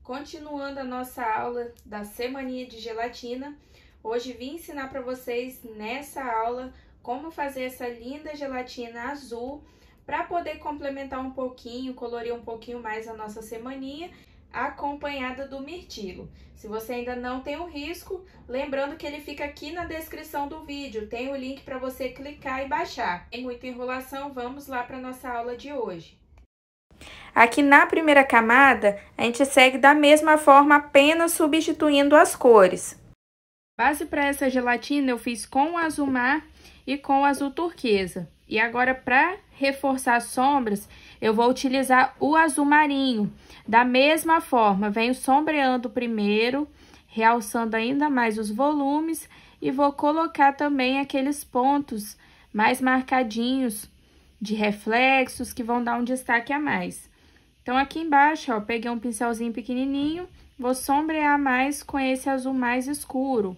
Continuando a nossa aula da semaninha de gelatina, hoje vim ensinar para vocês nessa aula como fazer essa linda gelatina azul para poder complementar um pouquinho, colorir um pouquinho mais a nossa semaninha, acompanhada do mirtilo. Se você ainda não tem o risco, lembrando que ele fica aqui na descrição do vídeo, tem o link para você clicar e baixar. Sem muita enrolação, vamos lá para a nossa aula de hoje. Aqui na primeira camada, a gente segue da mesma forma, apenas substituindo as cores. Base para essa gelatina eu fiz com o azul mar e com o azul turquesa. E agora, para reforçar as sombras, eu vou utilizar o azul marinho. Da mesma forma, venho sombreando primeiro, realçando ainda mais os volumes e vou colocar também aqueles pontos mais marcadinhos de reflexos que vão dar um destaque a mais. Então, aqui embaixo, ó, peguei um pincelzinho pequenininho, vou sombrear mais com esse azul mais escuro.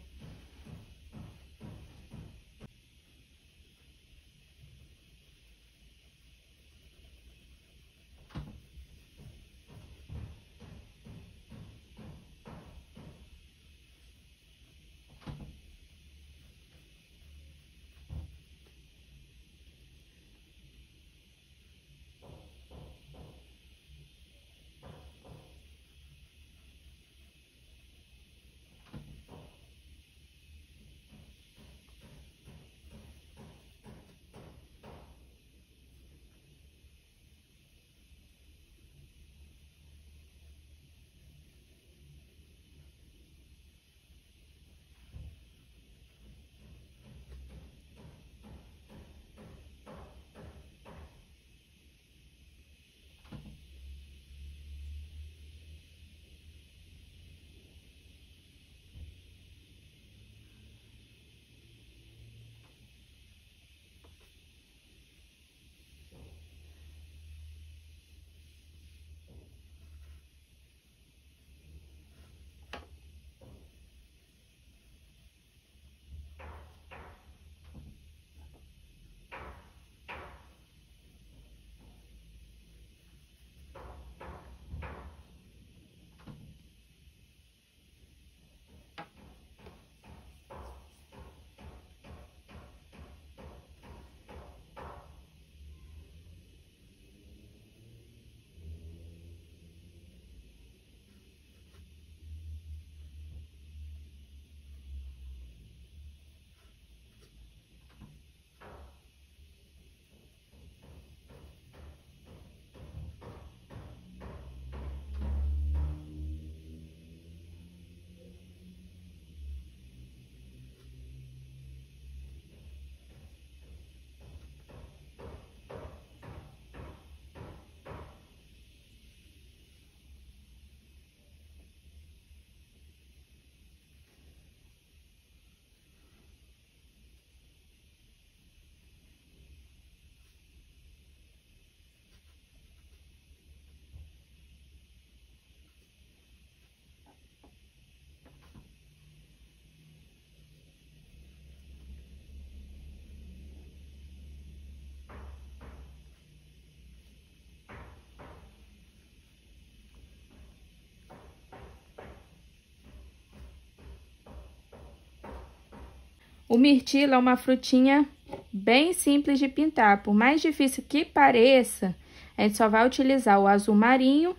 O mirtilo é uma frutinha bem simples de pintar. Por mais difícil que pareça, a gente só vai utilizar o azul marinho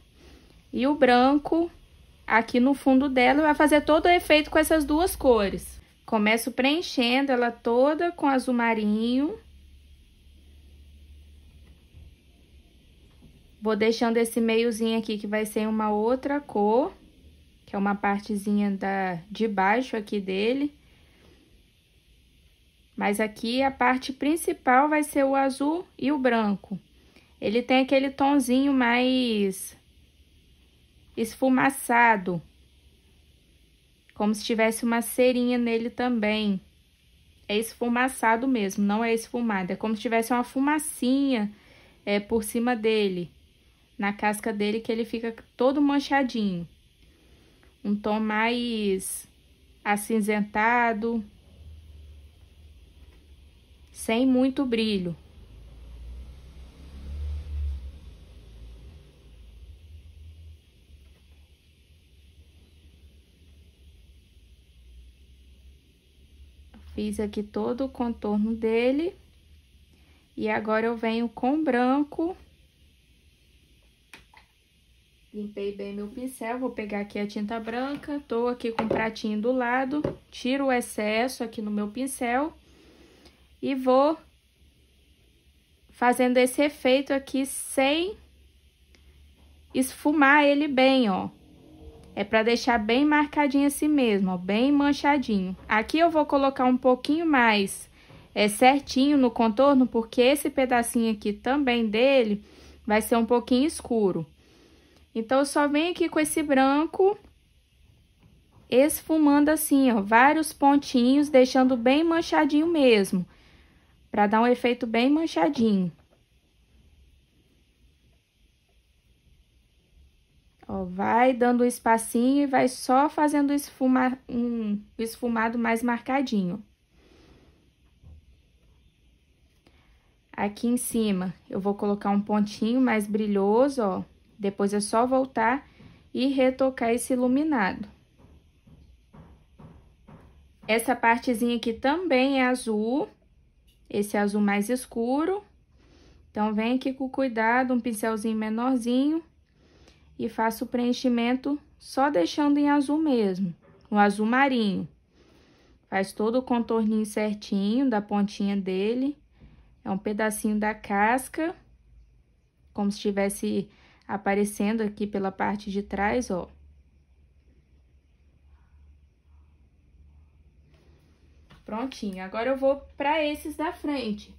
e o branco aqui no fundo dela. Vai fazer todo o efeito com essas duas cores. Começo preenchendo ela toda com azul marinho. Vou deixando esse meiozinho aqui que vai ser uma outra cor, que é uma partezinha de baixo aqui dele. Mas aqui a parte principal vai ser o azul e o branco. Ele tem aquele tonzinho mais esfumaçado, como se tivesse uma cerinha nele também. É esfumaçado mesmo, não é esfumado. É como se tivesse uma fumacinha por cima dele, na casca dele, que ele fica todo manchadinho. Um tom mais acinzentado, sem muito brilho. Fiz aqui todo o contorno dele. E agora eu venho com branco. Limpei bem meu pincel, vou pegar aqui a tinta branca. Tô aqui com o pratinho do lado. Tiro o excesso aqui no meu pincel. E vou fazendo esse efeito aqui sem esfumar ele bem, ó. É pra deixar bem marcadinho assim mesmo, ó, bem manchadinho. Aqui eu vou colocar um pouquinho mais certinho no contorno, porque esse pedacinho aqui também dele vai ser um pouquinho escuro. Então, eu só venho aqui com esse branco, esfumando assim, ó, vários pontinhos, deixando bem manchadinho mesmo, pra dar um efeito bem manchadinho. Ó, vai dando um espacinho e vai só fazendo um esfumado mais marcadinho. Aqui em cima, eu vou colocar um pontinho mais brilhoso, ó. Depois é só voltar e retocar esse iluminado. Essa partezinha aqui também é azul, esse azul mais escuro. Então, vem aqui com cuidado, um pincelzinho menorzinho. E faço o preenchimento só deixando em azul mesmo, o azul marinho. Faz todo o contorninho certinho da pontinha dele. É um pedacinho da casca, como se estivesse aparecendo aqui pela parte de trás, ó. Prontinho, agora eu vou para esses da frente.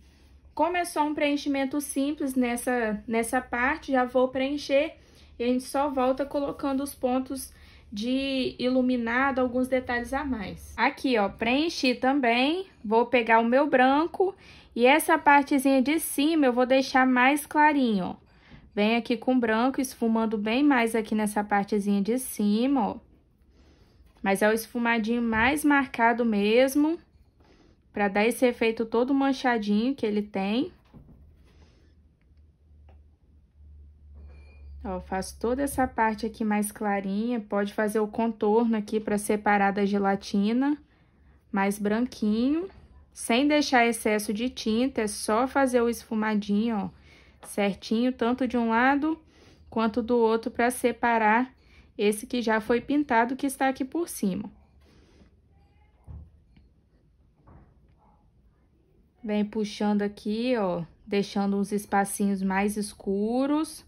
Como é só um preenchimento simples nessa parte, já vou preencher. E a gente só volta colocando os pontos de iluminado, alguns detalhes a mais. Aqui, ó, preenchi também. Vou pegar o meu branco e essa partezinha de cima eu vou deixar mais clarinho, ó. Vem aqui com branco, esfumando bem mais aqui nessa partezinha de cima, ó. Mas é o esfumadinho mais marcado mesmo, pra dar esse efeito todo manchadinho que ele tem. Ó, faço toda essa parte aqui mais clarinha, pode fazer o contorno aqui para separar da gelatina, mais branquinho, sem deixar excesso de tinta, é só fazer o esfumadinho, ó, certinho, tanto de um lado quanto do outro, para separar esse que já foi pintado, que está aqui por cima. Vem puxando aqui, ó, deixando uns espacinhos mais escuros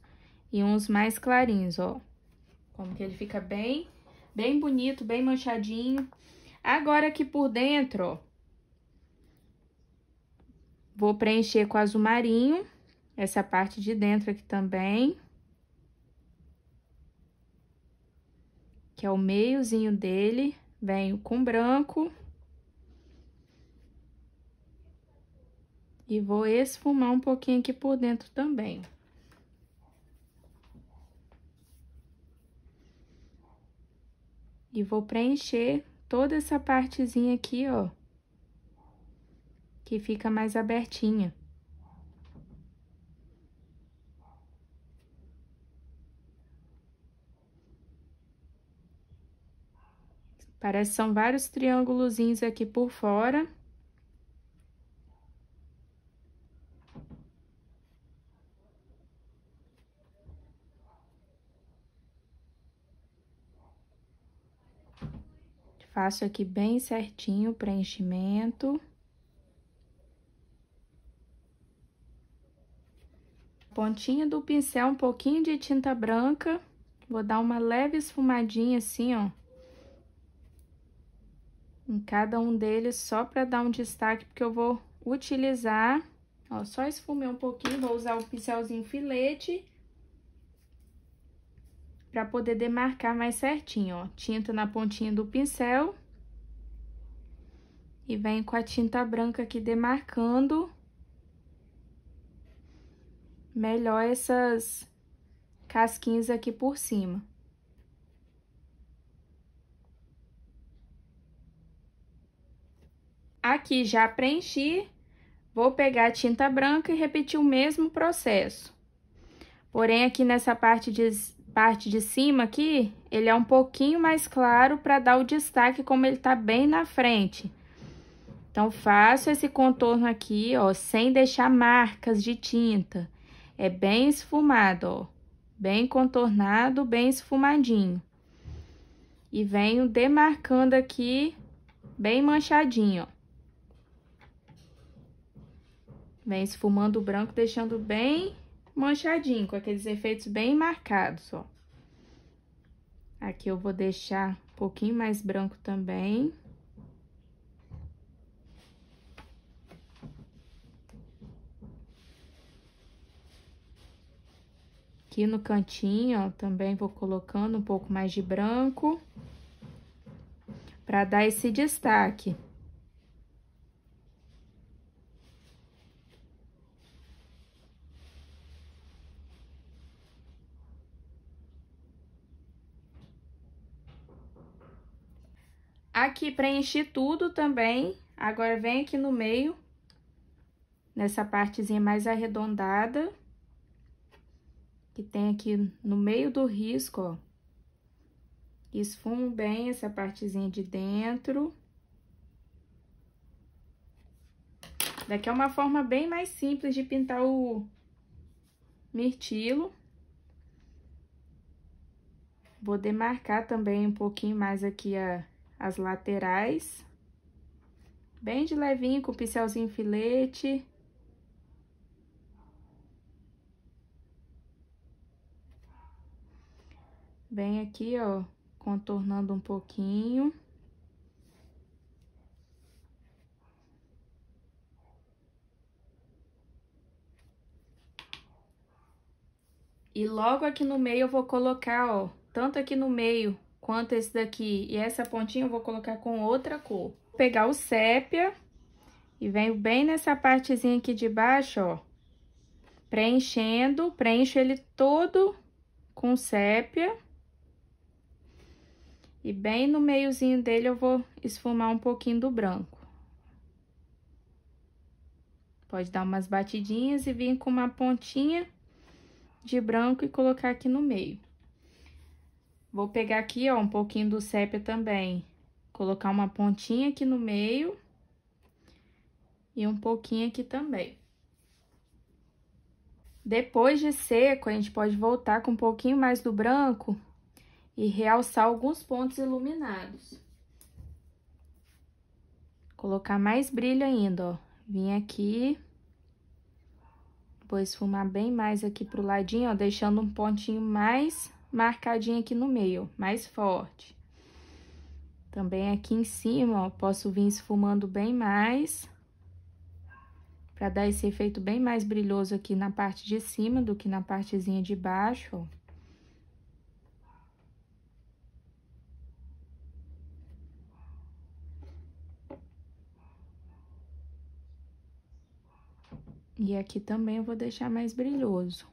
e uns mais clarinhos, ó. Como que ele fica bem bonito, bem manchadinho. Agora aqui por dentro, ó, vou preencher com azul marinho, essa parte de dentro aqui também. Que é o meiozinho dele, venho com branco. E vou esfumar um pouquinho aqui por dentro também. E vou preencher toda essa partezinha aqui, ó, que fica mais abertinha. Parece que são vários triângulozinhos aqui por fora. Faço aqui bem certinho o preenchimento. Pontinha do pincel, um pouquinho de tinta branca. Vou dar uma leve esfumadinha assim, ó. Em cada um deles, só pra dar um destaque, porque eu vou utilizar. Ó, só esfumei um pouquinho, vou usar o pincelzinho filete. Pra poder demarcar mais certinho, ó. Tinta na pontinha do pincel. E venho com a tinta branca aqui demarcando melhor essas casquinhas aqui por cima. Aqui já preenchi, vou pegar a tinta branca e repetir o mesmo processo. Porém, aqui nessa parte de cima aqui, ele é um pouquinho mais claro para dar o destaque, como ele tá bem na frente. Então, faço esse contorno aqui, ó, sem deixar marcas de tinta. É bem esfumado, ó, bem contornado, bem esfumadinho. E venho demarcando aqui, bem manchadinho, ó. Vem esfumando o branco, deixando bem manchadinho, com aqueles efeitos bem marcados, ó. Aqui eu vou deixar um pouquinho mais branco também. Aqui no cantinho, ó, também vou colocando um pouco mais de branco, para dar esse destaque. Aqui preenchi tudo também, agora vem aqui no meio, nessa partezinha mais arredondada, que tem aqui no meio do risco, ó. Esfumo bem essa partezinha de dentro. Daqui é uma forma bem mais simples de pintar o mirtilo. Vou demarcar também um pouquinho mais aqui as laterais. Bem de levinho, com o pincelzinho filete. Bem aqui, ó, contornando um pouquinho. E logo aqui no meio eu vou colocar, ó, tanto aqui no meio quanto esse daqui e essa pontinha eu vou colocar com outra cor. Vou pegar o sépia e venho bem nessa partezinha aqui de baixo, ó, preenchendo, preencho ele todo com sépia. E bem no meiozinho dele eu vou esfumar um pouquinho do branco. Pode dar umas batidinhas e vir com uma pontinha de branco e colocar aqui no meio. Vou pegar aqui, ó, um pouquinho do sépia também, colocar uma pontinha aqui no meio e um pouquinho aqui também. Depois de seco, a gente pode voltar com um pouquinho mais do branco e realçar alguns pontos iluminados. Colocar mais brilho ainda, ó. Vim aqui. Vou esfumar bem mais aqui pro ladinho, ó, deixando um pontinho mais marcadinho aqui no meio, mais forte. Também aqui em cima, ó, posso vir esfumando bem mais, pra dar esse efeito bem mais brilhoso aqui na parte de cima do que na partezinha de baixo, ó. E aqui também eu vou deixar mais brilhoso.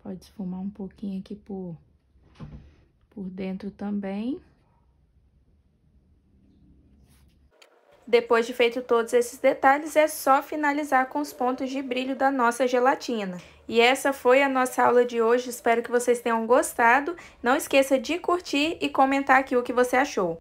Pode esfumar um pouquinho aqui por dentro também. Depois de feito todos esses detalhes, é só finalizar com os pontos de brilho da nossa gelatina. E essa foi a nossa aula de hoje, espero que vocês tenham gostado. Não esqueça de curtir e comentar aqui o que você achou.